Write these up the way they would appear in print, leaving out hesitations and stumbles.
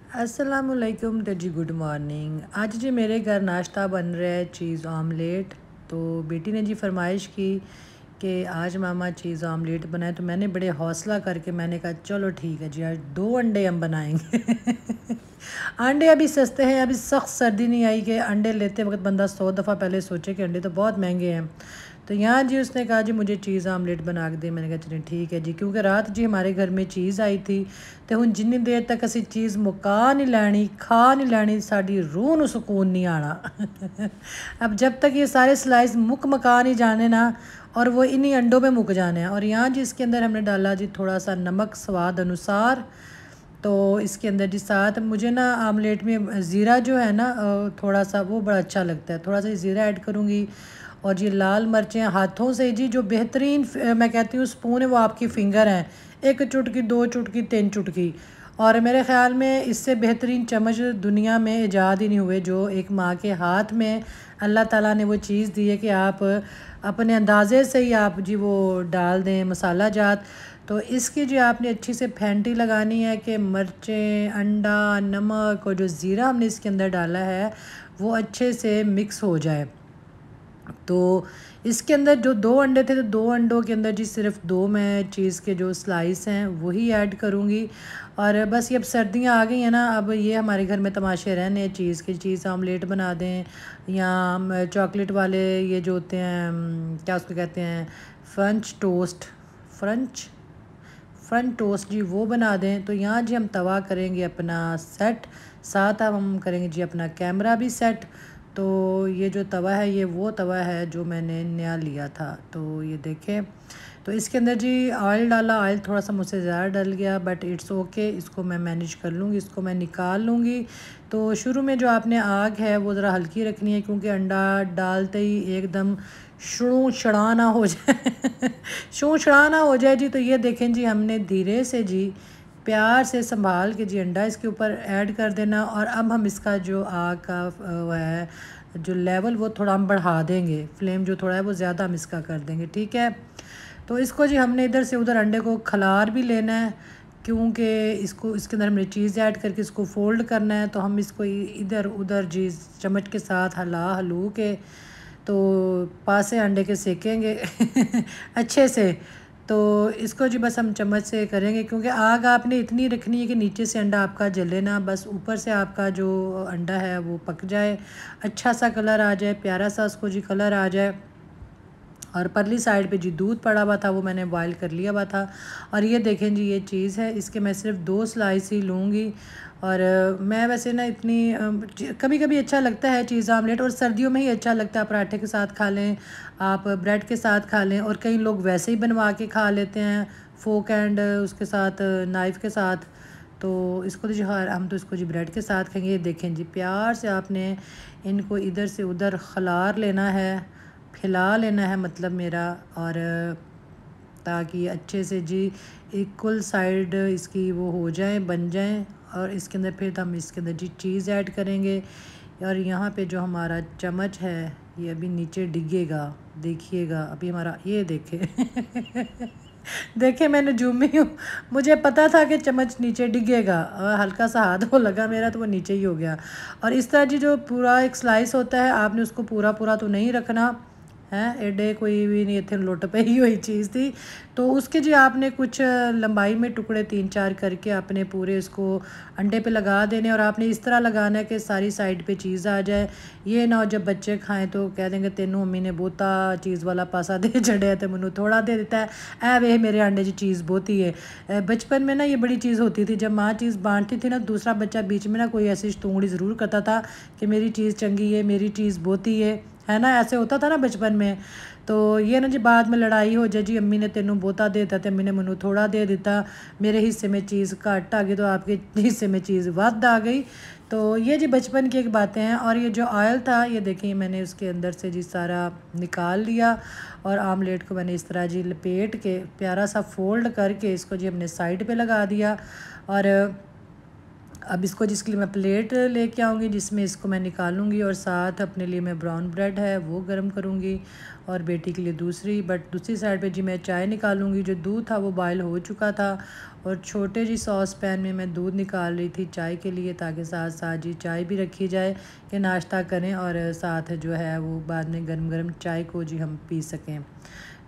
अस्सलामुअलैकुम तो जी good morning. आज जी मेरे घर नाश्ता बन रहा है चीज़ ऑमलेट। तो बेटी ने जी फरमाइश की कि आज मामा चीज़ ऑमलेट बनाए, तो मैंने बड़े हौसला करके मैंने कहा चलो ठीक है जी, आज 2 अंडे हम बनाएंगे। अंडे अभी सस्ते हैं, अभी सख्त सर्दी नहीं आई कि अंडे लेते वक्त बंदा 100 दफ़ा पहले सोचे कि अंडे तो बहुत महंगे हैं। तो यहाँ जी उसने कहा जी मुझे चीज़ आमलेट बना के दे। मैंने कहा चलिए ठीक है जी, क्योंकि रात जी हमारे घर में चीज़ आई थी। तो हुण जिन्नी देर तक असी चीज़ मुका नहीं लैनी, खा नहीं लैनी, साड़ी रूह नूं सुकून नहीं आना। अब जब तक ये सारे स्लाइस मुका नहीं जाने ना, और वो इन्हीं अंडों में मुक जाने हैं। और यहाँ जी इसके अंदर हमने डाला जी थोड़ा सा नमक स्वाद अनुसार। तो इसके अंदर जी साथ मुझे ना आमलेट में ज़ीरा जो है ना, थोड़ा सा वो बड़ा अच्छा लगता है, थोड़ा सा ज़ीरा ऐड करूँगी। और जी लाल मिर्चें हाथों से जी, जो बेहतरीन मैं कहती हूँ स्पून है वो आपकी फ़िंगर हैं, 1 चुटकी 2 चुटकी 3 चुटकी। और मेरे ख़्याल में इससे बेहतरीन चम्मच दुनिया में ईजाद ही नहीं हुए, जो एक माँ के हाथ में अल्लाह ताला ने वो चीज़ दी है कि आप अपने अंदाज़े से ही आप जी वो डाल दें मसाला जात। तो इसकी जो आपने अच्छी से फेंटी लगानी है कि मिर्चें, अंडा, नमक और जो ज़ीरा हमने इसके अंदर डाला है वो अच्छे से मिक्स हो जाए। तो इसके अंदर जो 2 अंडे थे, तो 2 अंडों के अंदर जी सिर्फ 2 मैं चीज़ के जो स्लाइस हैं वही ऐड करूँगी। और बस ये अब सर्दियाँ आ गई हैं ना, अब ये हमारे घर में तमाशे रहने हैं चीज़ के, चीज़ आमलेट बना दें या चॉकलेट वाले ये जो होते हैं, क्या उसको कहते हैं, French toast, French front toast जी वो बना दें। तो यहाँ जी हम तवा करेंगे अपना सेट, साथ अब हम करेंगे जी अपना कैमरा भी सेट। तो ये जो तवा है ये वो तवा है जो मैंने नया लिया था। तो ये देखें, तो इसके अंदर जी ऑयल डाला, ऑयल थोड़ा सा मुझसे ज़्यादा डल गया बट इट्स ओके, इसको मैं मैनेज कर लूँगी, इसको मैं निकाल लूँगी। तो शुरू में जो आपने आग है वो ज़रा हल्की रखनी है, क्योंकि अंडा डालते ही एकदम शू छड़ा ना हो जाए। शू छड़ा ना हो जाए जी। तो ये देखें जी, हमने धीरे से जी प्यार से संभाल के जी अंडा इसके ऊपर ऐड कर देना। और अब हम इसका जो आग का वो है जो लेवल वो थोड़ा हम बढ़ा देंगे, फ्लेम जो थोड़ा है वो ज़्यादा हम इसका कर देंगे, ठीक है। तो इसको जी हमने इधर से उधर अंडे को खलार भी लेना है, क्योंकि इसको इसके अंदर हमने चीज़ ऐड करके इसको फ़ोल्ड करना है। तो हम इसको इधर उधर जी चम्मच के साथ हला हलू के तो पासे अंडे के सेकेंगे अच्छे से। तो इसको जी बस हम चम्मच से करेंगे, क्योंकि आग आपने इतनी रखनी है कि नीचे से अंडा आपका जले ना, बस ऊपर से आपका जो अंडा है वो पक जाए, अच्छा सा कलर आ जाए, प्यारा सा उसको जी कलर आ जाए। और परली साइड पे जी दूध पड़ा हुआ था वो मैंने बॉयल कर लिया हुआ था। और ये देखें जी ये चीज़ है, इसके मैं सिर्फ 2 स्लाइस ही लूँगी। और मैं वैसे ना इतनी कभी कभी अच्छा लगता है चीज़ आमलेट, और सर्दियों में ही अच्छा लगता है, पराठे के साथ खा लें, आप ब्रेड के साथ खा लें, और कई लोग वैसे ही बनवा के खा लेते हैं फोक एंड उसके साथ नाइफ़ के साथ। तो इसको तो जी हम तो इसको जी ब्रेड के साथ खाएंगे। ये देखें जी प्यार से आपने इनको इधर से उधर खलार लेना है, फैला लेना है मतलब मेरा। और ताकि अच्छे से जी इक्वल साइड इसकी वो हो जाए, बन जाए। और इसके अंदर फिर हम इसके अंदर जी चीज़ ऐड करेंगे। और यहाँ पे जो हमारा चम्मच है ये अभी नीचे डिगेगा, देखिएगा अभी हमारा, ये देखे देखे मैंने जूमी हूँ, मुझे पता था कि चम्मच नीचे डिगेगा, और हल्का सा हाथ वो लगा मेरा तो वो नीचे ही हो गया। और इस तरह जी जो पूरा एक स्लाइस होता है, आपने उसको पूरा पूरा तो नहीं रखना है, एडे कोई भी नहीं थे, लुट पे ही हुई चीज़ थी। तो उसके जी आपने कुछ लंबाई में टुकड़े 3-4 करके अपने पूरे इसको अंडे पे लगा देने, और आपने इस तरह लगाना है कि सारी साइड पे चीज़ आ जाए। ये ना हो जब बच्चे खाएं तो कह देंगे तेनों मम्मी ने बहुता चीज़ वाला पासा दे छड़िया तो मैनू थोड़ा दे देता है, ए वे मेरे अंडे की चीज़ बहुती है। बचपन में ना ये बड़ी चीज़ होती थी, जब माँ चीज़ बांटती थी ना, दूसरा बच्चा बीच में ना कोई ऐसी स्तूंगड़ी ज़रूर करता था कि मेरी चीज़ चंगी है, मेरी चीज़ बहुती है ना, ऐसे होता था ना बचपन में। तो ये ना जी बाद में लड़ाई हो जाए जी, अम्मी ने तेनों बहुता दे दिता तो अम्मी ने मैनू थोड़ा दे दिता, मेरे हिस्से में चीज़ घट आ गई तो आपके हिस्से में चीज़ वध आ गई। तो ये जी बचपन की एक बातें हैं। और ये जो ऑयल था ये देखिए मैंने उसके अंदर से जी सारा निकाल लिया, और आमलेट को मैंने इस तरह जी लपेट के प्यारा सा फोल्ड करके इसको जी हमने साइड पे लगा दिया। और अब इसको जिसके लिए मैं प्लेट लेके आऊँगी जिसमें इसको मैं निकालूंगी और साथ अपने लिए मैं ब्राउन ब्रेड है वो गर्म करूँगी और बेटी के लिए दूसरी। बट दूसरी साइड पे जी मैं चाय निकालूंगी। जो दूध था वो बॉयल हो चुका था और छोटे जी सॉस पैन में मैं दूध निकाल रही थी चाय के लिए, ताकि साथ साथ जी चाय भी रखी जाए कि नाश्ता करें और साथ जो है वो बाद में गर्म गर्म चाय को जी हम पी सकें।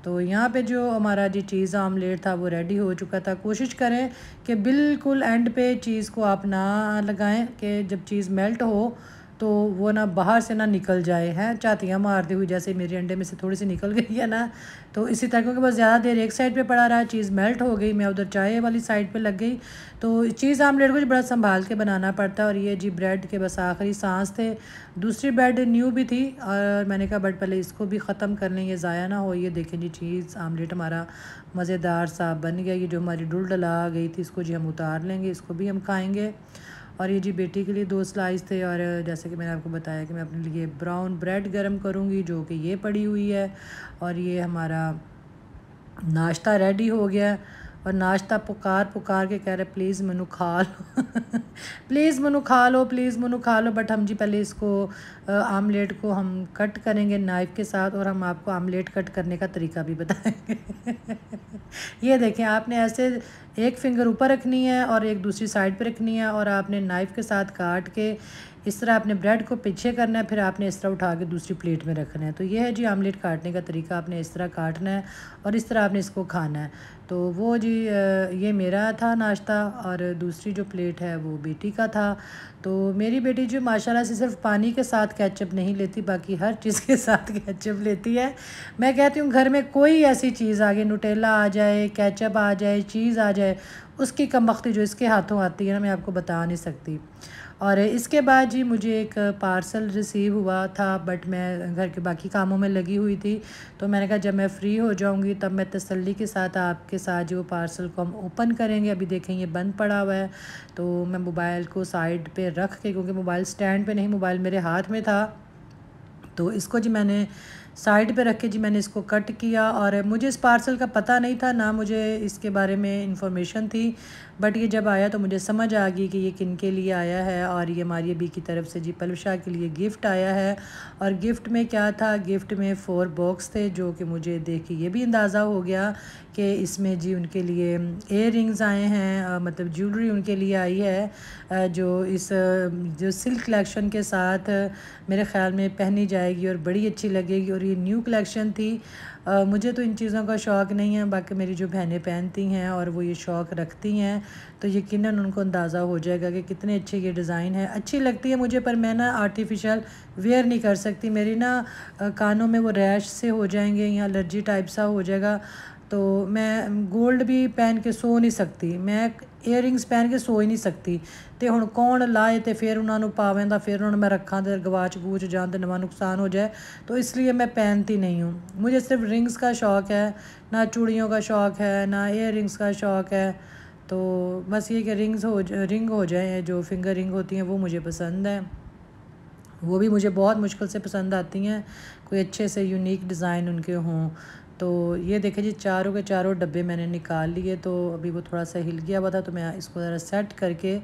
तो यहाँ पे जो हमारा जी चीज़ आमलेट था वो रेडी हो चुका था। कोशिश करें कि बिल्कुल एंड पे चीज़ को आप ना लगाएं कि जब चीज़ मेल्ट हो तो वो ना बाहर से ना निकल जाए, हैं चातियाँ मारती हुई जैसे मेरे अंडे में से थोड़ी सी निकल गई है ना। तो इसी तरह क्योंकि बस ज़्यादा देर एक साइड पे पड़ा रहा, चीज़ मेल्ट हो गई, मैं उधर चाय वाली साइड पे लग गई। तो चीज़ आमलेट को जी बड़ा संभाल के बनाना पड़ता है। और ये जी ब्रेड के बस आखिरी सांस थे। दूसरी ब्रेड न्यू भी थी और मैंने कहा बट पहले इसको भी ख़त्म कर लें, ये ज़ाया ना हो। ये देखें जी चीज़ आमलेट हमारा मज़ेदार सा बन गया। ये जो हमारी डुल डला गई थी इसको जी हम उतार लेंगे, इसको भी हम खाएँगे। और ये जी बेटी के लिए 2 स्लाइस थे और जैसे कि मैंने आपको बताया कि मैं अपने लिए ब्राउन ब्रेड गरम करूँगी जो कि ये पड़ी हुई है। और ये हमारा नाश्ता रेडी हो गया और नाश्ता पुकार पुकार के कह रहे प्लीज़ मनु खा लो प्लीज़ मनु खा लो, प्लीज़ मनु खा लो। बट हम जी पहले इसको आमलेट को हम कट करेंगे नाइफ़ के साथ और हम आपको आमलेट कट करने का तरीका भी बताएंगे ये देखें, आपने ऐसे एक फिंगर ऊपर रखनी है और एक दूसरी साइड पे रखनी है और आपने नाइफ़ के साथ काट के इस तरह आपने ब्रेड को पीछे करना है, फिर आपने इस तरह उठा के दूसरी प्लेट में रखना है। तो ये है जी आमलेट काटने का तरीका। आपने इस तरह काटना है और इस तरह आपने इसको खाना है। तो वो जी ये मेरा था नाश्ता और दूसरी जो प्लेट है वो बेटी का था। तो मेरी बेटी जो माशाल्लाह से सिर्फ पानी के साथ केचप नहीं लेती, बाकी हर चीज़ के साथ केचप लेती है। मैं कहती हूँ घर में कोई ऐसी चीज़ आ गई, नुटेला आ जाए, केचप आ जाए, चीज़ आ जाए, उसकी कमबख्ती जो इसके हाथों आती है ना, मैं आपको बता नहीं सकती। और इसके बाद जी मुझे एक पार्सल रिसीव हुआ था बट मैं घर के बाकी कामों में लगी हुई थी। तो मैंने कहा जब मैं फ़्री हो जाऊंगी तब मैं तसल्ली के साथ आपके साथ जो पार्सल को हम ओपन करेंगे। अभी देखें ये बंद पड़ा हुआ है तो मैं मोबाइल को साइड पे रख के, क्योंकि मोबाइल स्टैंड पे नहीं, मोबाइल मेरे हाथ में था, तो इसको जी मैंने साइड पे रख के जी मैंने इसको कट किया। और मुझे इस पार्सल का पता नहीं था, ना मुझे इसके बारे में इंफॉर्मेशन थी, बट ये जब आया तो मुझे समझ आ गई कि ये किन के लिए आया है। और ये हमारी अभी की तरफ से जी पलवशा के लिए गिफ़्ट आया है। और गिफ़्ट में क्या था, गिफ़्ट में 4 बॉक्स थे जो कि मुझे देख के ये भी अंदाज़ा हो गया कि इसमें जी उनके लिए इयर रिंग्स आए हैं, मतलब ज्वेलरी उनके लिए आई है, जो इस जो सिल्क कलेक्शन के साथ मेरे ख़्याल में पहनी जाएगी और बड़ी अच्छी लगेगी। और ये न्यू कलेक्शन थी। मुझे तो इन चीज़ों का शौक़ नहीं है, बाकी मेरी जो बहनें पहनती हैं और वो ये शौक़ रखती हैं तो यकीनन उनको अंदाज़ा हो जाएगा कि कितने अच्छे ये डिज़ाइन है। अच्छी लगती है मुझे, पर मैं ना आर्टिफिशियल वेयर नहीं कर सकती। मेरी ना कानों में वो रैश से हो जाएंगे या एलर्जी टाइप सा हो जाएगा। तो मैं गोल्ड भी पहन के सो नहीं सकती, मैं ईयरिंग्स पहन के सो ही नहीं सकती। तो हुण कौन लाए तो फिर उन्होंने पावें दा फिर उन्होंने मैं रखा तो गवाच गूच जान तो नवा नुकसान हो जाए, तो इसलिए मैं पहनती नहीं हूँ। मुझे सिर्फ रिंग्स का शौक़ है, ना चूड़ियों का शौक़ है, ना ईयरिंग्स का शौक़ है। तो बस ये कि रिंग हो जाए, जो फिंगर रिंग होती हैं वो मुझे पसंद है, वो भी मुझे बहुत मुश्किल से पसंद आती हैं, कोई अच्छे से यूनिक डिज़ाइन उनके हों। तो ये देखें जी चारों के चारों डब्बे मैंने निकाल लिए। तो अभी वो थोड़ा सा हिल गया हुआ था तो मैं इसको ज़रा सेट करके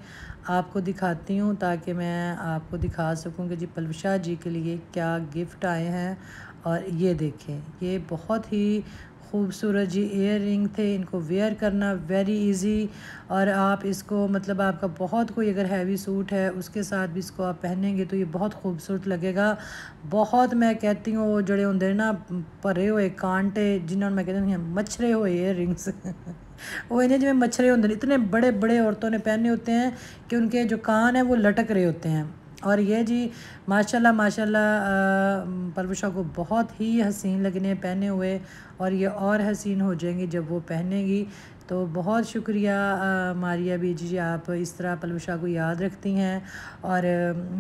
आपको दिखाती हूँ, ताकि मैं आपको दिखा सकूँ कि जी पलवशा जी के लिए क्या गिफ्ट आए हैं। और ये देखें, ये बहुत ही खूबसूरत जी ईयर रिंग थे, इनको वेयर करना वेरी इजी। और आप इसको मतलब आपका बहुत कोई अगर हैवी सूट है उसके साथ भी इसको आप पहनेंगे तो ये बहुत खूबसूरत लगेगा। बहुत मैं कहती हूँ वो जड़े होंगे ना भरे हुए कांटे, जिन्होंने मैं कहती हूँ मच्छरे हुए ईयर रिंग्स वो इन्हें जिमें मच्छरे होंगे, इतने बड़े बड़े औरतों ने पहने होते हैं कि उनके जो कान हैं वो लटक रहे होते हैं। और ये जी माशाल्लाह माशाल्लाह पलवशा को बहुत ही हसीन लगने पहने हुए, और ये और हसीन हो जाएंगी जब वो पहनेगी। तो बहुत शुक्रिया मारिया बीजी जी, आप इस तरह पलवशा को याद रखती हैं और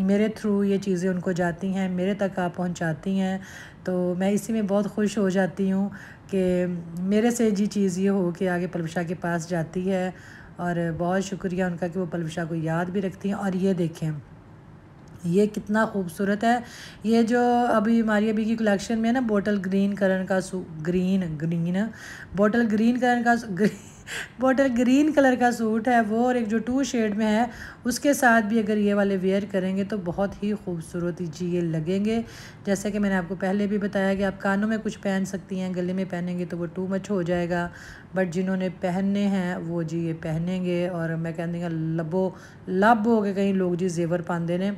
मेरे थ्रू ये चीज़ें उनको जाती हैं, मेरे तक आप पहुंचाती हैं। तो मैं इसी में बहुत खुश हो जाती हूँ कि मेरे से जी चीज़ ये हो कि आगे पलवशा के पास जाती है। और बहुत शुक्रिया उनका कि वो पलवशा को याद भी रखती हैं। और ये देखें, ये कितना खूबसूरत है। ये जो अभी हमारी अभी की कलेक्शन में है ना, बोटल ग्रीन कलर का green green bottle green colour का बोटल ग्रीन कलर का सूट है वो, और एक जो 2 शेड में है उसके साथ भी अगर ये वाले वेयर करेंगे तो बहुत ही खूबसूरत जी ये लगेंगे। जैसे कि मैंने आपको पहले भी बताया कि आप कानों में कुछ पहन सकती हैं, गले में पहनेंगे तो वो टू मच हो जाएगा, बट जिन्होंने पहनने हैं वो जी ये पहनेंगे। और मैं कह दूँगा लबो लब हो गए कई लोग जी जेवर पाते ने,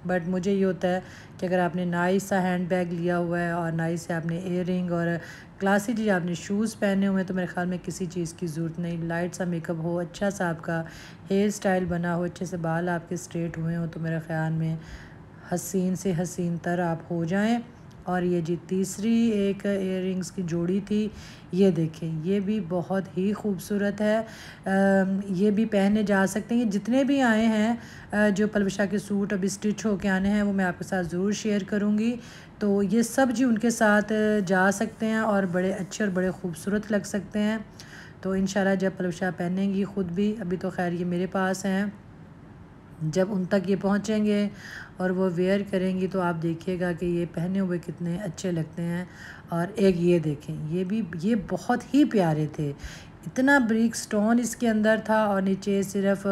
बट मुझे ये होता है कि अगर आपने नाइस सा हैंड बैग लिया हुआ है और नाइस से आपने इयररिंग और क्लासी जी आपने शूज़ पहने हुए हैं तो मेरे ख्याल में किसी चीज़ की ज़रूरत नहीं। लाइट सा मेकअप हो, अच्छा सा आपका हेयर स्टाइल बना हो, अच्छे से बाल आपके स्ट्रेट हुए हों, तो मेरे ख्याल में हसीन से हसीन तर आप हो जाएं। और ये जी तीसरी एक इयररिंग्स की जोड़ी थी, ये देखें, ये भी बहुत ही खूबसूरत है। ये भी पहने जा सकते हैं। जितने भी आए हैं जो पलवशा के सूट अभी स्टिच होके आने हैं वो मैं आपके साथ ज़रूर शेयर करूँगी। तो ये सब जी उनके साथ जा सकते हैं और बड़े अच्छे और बड़े खूबसूरत लग सकते हैं। तो इंशाल्लाह जब पलवशा पहनेंगी ख़ुद भी, अभी तो खैर ये मेरे पास हैं, जब उन तक ये पहुँचेंगे और वो वेयर करेंगी तो आप देखिएगा कि ये पहने हुए कितने अच्छे लगते हैं। और एक ये देखें, ये बहुत ही प्यारे थे। इतना ब्रिक स्टोन इसके अंदर था और नीचे सिर्फ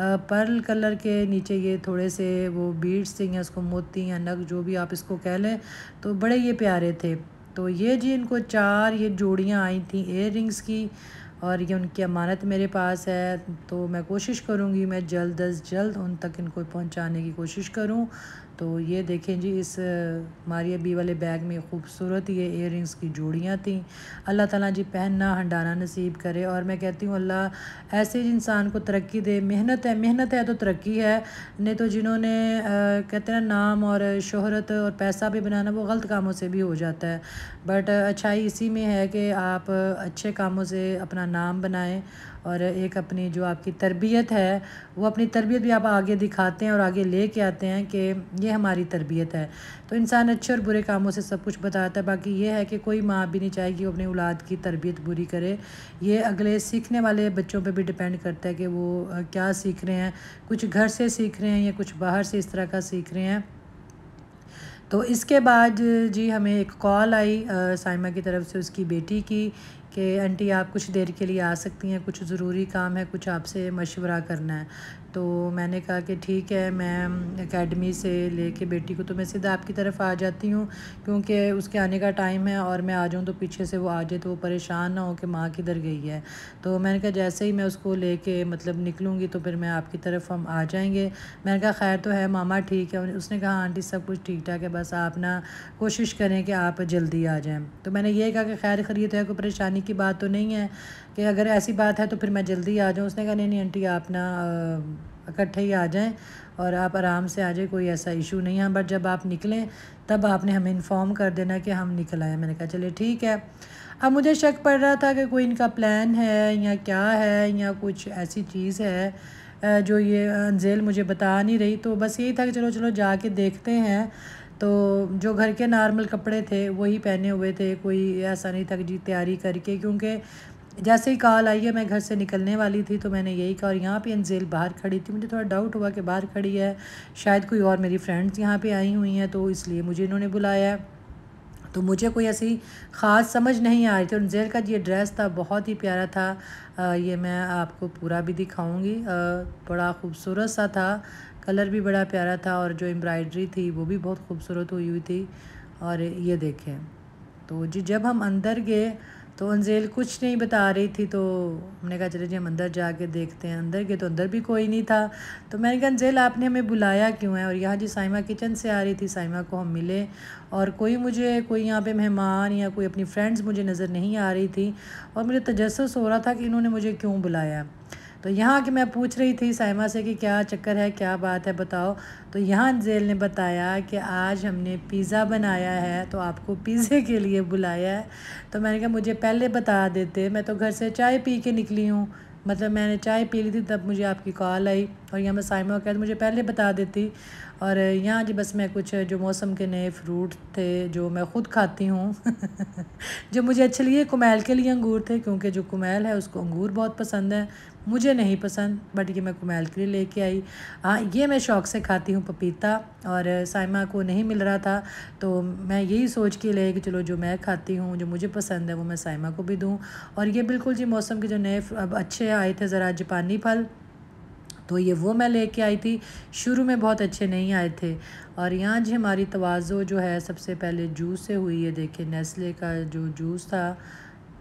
पर्ल कलर के नीचे ये थोड़े से वो बीड्स थे या उसको मोती या नग जो भी आप इसको कह लें, तो बड़े ये प्यारे थे। तो ये जी इनको 4 ये जोड़ियाँ आई थी इयर रिंग्स की, और ये उनकी अमानत मेरे पास है। तो मैं कोशिश करूँगी मैं जल्द अज़ जल्द उन तक इनको पहुँचाने की कोशिश करूँ। तो ये देखें जी इस मारिया बी वाले बैग में खूबसूरत ये इयररिंग्स की जोड़ियाँ थी। अल्लाह ताला जी पहनना हंडाना नसीब करे। और मैं कहती हूँ अल्लाह ऐसे इंसान को तरक्की दे। मेहनत है तो तरक्की है, नहीं तो जिन्होंने कहते हैं नाम और शोहरत और पैसा भी बनाना वो गलत कामों से भी हो जाता है। बट अच्छाई इसी में है कि आप अच्छे कामों से अपना नाम बनाएं, और एक अपनी जो आपकी तरबियत है वो अपनी तरबियत भी आप आगे दिखाते हैं और आगे ले के आते हैं कि ये हमारी तरबियत है। तो इंसान अच्छे और बुरे कामों से सब कुछ बताता है। बाकी ये है कि कोई माँ भी नहीं चाहेगी वो अपनी औलाद की तरबियत बुरी करे। ये अगले सीखने वाले बच्चों पे भी डिपेंड करता है कि वो क्या सीख रहे हैं, कुछ घर से सीख रहे हैं या कुछ बाहर से इस तरह का सीख रहे हैं। तो इसके बाद जी हमें एक कॉल आई साइमा की तरफ से उसकी बेटी की कि आंटी आप कुछ देर के लिए आ सकती हैं, कुछ ज़रूरी काम है, कुछ आपसे मशवरा करना है। तो मैंने कहा कि ठीक है, मैं एकेडमी से लेके बेटी को तो मैं सीधा आपकी तरफ आ जाती हूँ, क्योंकि उसके आने का टाइम है और मैं आ जाऊँ तो पीछे से वो आ जाए तो वो परेशान ना हो कि माँ किधर गई है। तो मैंने कहा जैसे ही मैं उसको लेके मतलब निकलूँगी तो फिर मैं आपकी तरफ हम आ जाएंगे। मैंने कहा खैर तो है मामा ठीक है। उसने कहा आंटी सब कुछ ठीक ठाक है, बस आप ना कोशिश करें कि आप जल्दी आ जाएं। तो मैंने ये कहा कि खैर खैरियत है, कोई परेशानी की बात तो नहीं है, कि अगर ऐसी बात है तो फिर मैं जल्दी आ जाऊँ। उसने कहा नहीं नहीं आंटी आप ना इकट्ठे ही आ जाएं और आप आराम से आ जाए, कोई ऐसा इशू नहीं है, बट जब आप निकलें तब आपने हमें इन्फॉर्म कर देना कि हम निकल आए। मैंने कहा चलिए ठीक है। अब मुझे शक पड़ रहा था कि कोई इनका प्लान है या क्या है या कुछ ऐसी चीज़ है जो ये अंजेल मुझे बता नहीं रही। तो बस यही था कि चलो चलो जाके देखते हैं। तो जो घर के नॉर्मल कपड़े थे वही पहने हुए थे, कोई ऐसा नहीं था कि जी तैयारी करके, क्योंकि जैसे ही कॉल आई है मैं घर से निकलने वाली थी तो मैंने यही कहा। और यहाँ पे अंजेल बाहर खड़ी थी, मुझे थोड़ा डाउट हुआ कि बाहर खड़ी है, शायद कोई और मेरी फ्रेंड्स यहाँ पे आई हुई हैं तो इसलिए मुझे इन्होंने बुलाया है। तो मुझे कोई ऐसी ख़ास समझ नहीं आ रही थी। अंजेल का ये ड्रेस था बहुत ही प्यारा था। ये मैं आपको पूरा भी दिखाऊंगी। बड़ा खूबसूरत सा था, कलर भी बड़ा प्यारा था और जो एम्ब्रॉयडरी थी वो भी बहुत खूबसूरत हुई थी। और ये देखें, तो जी जब हम अंदर गए तो अंजेल कुछ नहीं बता रही थी, तो हमने कहा चले जी हम अंदर जाके देखते हैं। अंदर गए तो अंदर भी कोई नहीं था। तो मैंने कहा अंजेल आपने हमें बुलाया क्यों है? और यहाँ जी साइमा किचन से आ रही थी, साइमा को हम मिले और कोई यहाँ पे मेहमान या कोई अपनी फ्रेंड्स मुझे नज़र नहीं आ रही थी, और मुझे तजस्सुस हो रहा था कि इन्होंने मुझे क्यों बुलाया। तो यहाँ कि मैं पूछ रही थी साइमा से कि क्या चक्कर है, क्या बात है बताओ। तो यहाँ अंजेल ने बताया कि आज हमने पिज़्ज़ा बनाया है तो आपको पिज़्ज़े के लिए बुलाया है। तो मैंने कहा मुझे पहले बता देते, मैं तो घर से चाय पी के निकली हूँ, मतलब मैंने चाय पी ली थी तब मुझे आपकी कॉल आई। और यहाँ मैं साइमा को कहती मुझे पहले बता देती। और यहाँ जी बस मैं कुछ जो मौसम के नए फ्रूट थे जो मैं ख़ुद खाती हूँ जो मुझे अच्छे लिए कुमैल के लिए अंगूर थे, क्योंकि जो कुमैल है उसको अंगूर बहुत पसंद है, मुझे नहीं पसंद, बट ये मैं कुमैल के लिए लेके आई। हाँ, ये मैं शौक़ से खाती हूँ पपीता, और साइमा को नहीं मिल रहा था तो मैं यही सोच के ले कि चलो जो मैं खाती हूँ, जो मुझे पसंद है वो मैं साइमा को भी दूँ। और ये बिल्कुल जी मौसम के जो नए अब अच्छे आए थे ज़रा जापानी फल, तो ये वो मैं लेके आई थी। शुरू में बहुत अच्छे नहीं आए थे। और यहाँ जी हमारी तवाज़ो जो है सबसे पहले जूस से हुई है। देखिए नेस्ले का जो जूस था,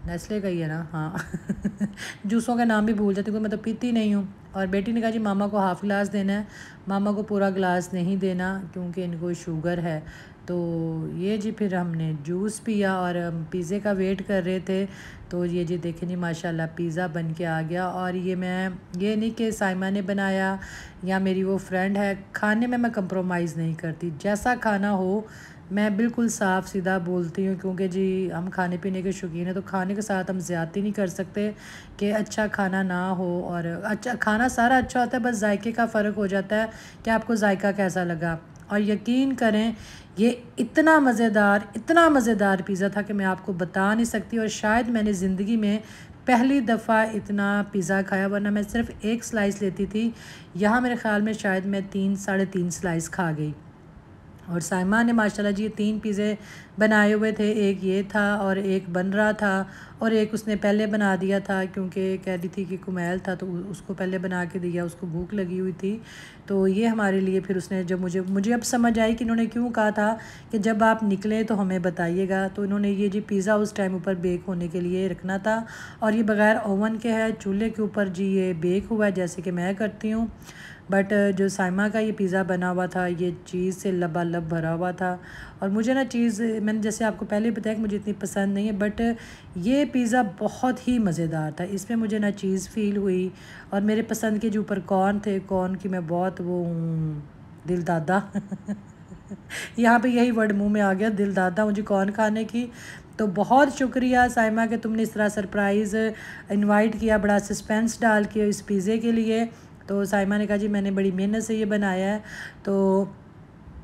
नेस्ले का ही है ना, हाँ जूसों का नाम भी भूल जाती हूँ, मैं तो पीती नहीं हूँ। और बेटी ने कहा जी मामा को हाफ़ गिलास देना है, मामा को पूरा गिलास नहीं देना क्योंकि इनको शुगर है। तो ये जी फिर हमने जूस पिया और हम पिज़्ज़े का वेट कर रहे थे। तो ये जी देखें जी माशाल्लाह पिज़्ज़ा बन के आ गया। और ये नहीं कि साइमा ने बनाया या मेरी वो फ्रेंड है, खाने में मैं कंप्रोमाइज़ नहीं करती, जैसा खाना हो मैं बिल्कुल साफ़ सीधा बोलती हूँ, क्योंकि जी हम खाने पीने के शौकीन हैं, तो खाने के साथ हम ज़्यादती नहीं कर सकते कि अच्छा खाना ना हो। और अच्छा खाना सारा अच्छा होता है, बस जायके का फ़र्क हो जाता है कि आपको जायका कैसा लगा। और यकीन करें ये इतना मज़ेदार पिज़्ज़ा था कि मैं आपको बता नहीं सकती। और शायद मैंने ज़िंदगी में पहली दफ़ा इतना पिज़्ज़ा खाया, वरना मैं सिर्फ़ एक स्लाइस लेती थी। यहाँ मेरे ख़्याल में शायद मैं 3 साढ़े 3 स्लाइस खा गई। और साइमा ने माशाल्लाह जी 3 पिज़्ज़े बनाए हुए थे, एक ये था और एक बन रहा था, और एक उसने पहले बना दिया था क्योंकि कह रही थी कि कुमैल था तो उसको पहले बना के दिया, उसको भूख लगी हुई थी। तो ये हमारे लिए फिर उसने जब मुझे अब समझ आई कि इन्होंने क्यों कहा था कि जब आप निकलें तो हमें बताइएगा। तो इन्होंने ये जी पिज़्ज़ा उस टाइम ऊपर बेक होने के लिए रखना था, और ये बग़ैर ओवन के है, चूल्हे के ऊपर जी ये बेक हुआ है जैसे कि मैं करती हूँ। बट जो साइमा का ये पिज़्ज़ा बना हुआ था ये चीज़ से लबालब भरा हुआ था। और मुझे ना चीज़ मैंने जैसे आपको पहले बताया कि मुझे इतनी पसंद नहीं है, बट ये पिज़्ज़ा बहुत ही मज़ेदार था। इसमें मुझे ना चीज़ फ़ील हुई, और मेरे पसंद के जो ऊपर कॉर्न थे, कॉर्न की मैं बहुत वो हूँ दिल दादा यहाँ पे यही वर्ड मुंह में आ गया, दिल दादा मुझे कॉर्न खाने की। तो बहुत शुक्रिया साइमा कि तुमने इस तरह सरप्राइज़ इनवाइट किया, बड़ा सस्पेंस डाल के इस पिज़्ज़े के लिए। तो साइमा ने कहा जी मैंने बड़ी मेहनत से ये बनाया है। तो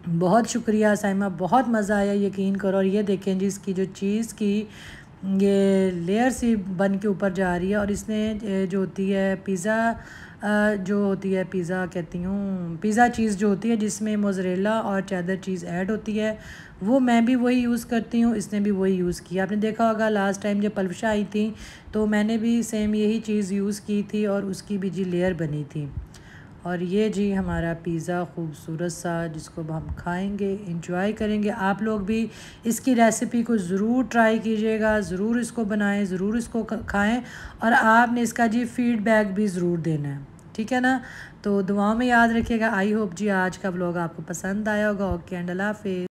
बहुत शुक्रिया साइमा, बहुत मज़ा आया यकीन करो। और ये देखें जी इसकी जो चीज़ की ये लेयर सी बन के ऊपर जा रही है। और इसने जो होती है पिज़्ज़ा जो होती है पिज़्ज़ा कहती हूँ, पिज़्ज़ा चीज़ जो होती है जिसमें मोज़रेला और चेडर चीज़ ऐड होती है, वो मैं भी वही यूज़ करती हूँ, इसने भी वही यूज़ किया। आपने देखा होगा लास्ट टाइम जब पलवशा आई थी तो मैंने भी सेम यही चीज़ यूज़ की थी, और उसकी भी जी लेयर बनी थी। और ये जी हमारा पिज़्ज़ा खूबसूरत सा, जिसको अब हम खाएंगे, इंजॉय करेंगे। आप लोग भी इसकी रेसिपी को ज़रूर ट्राई कीजिएगा, ज़रूर इसको बनाएं, ज़रूर इसको खाएं, और आपने इसका जी फ़ीडबैक भी ज़रूर देना है, ठीक है ना। तो दुआओं में याद रखिएगा। आई होप जी आज का व्लॉग आपको पसंद आया होगा। ओके एंड अल्लाह हाफ़िज़।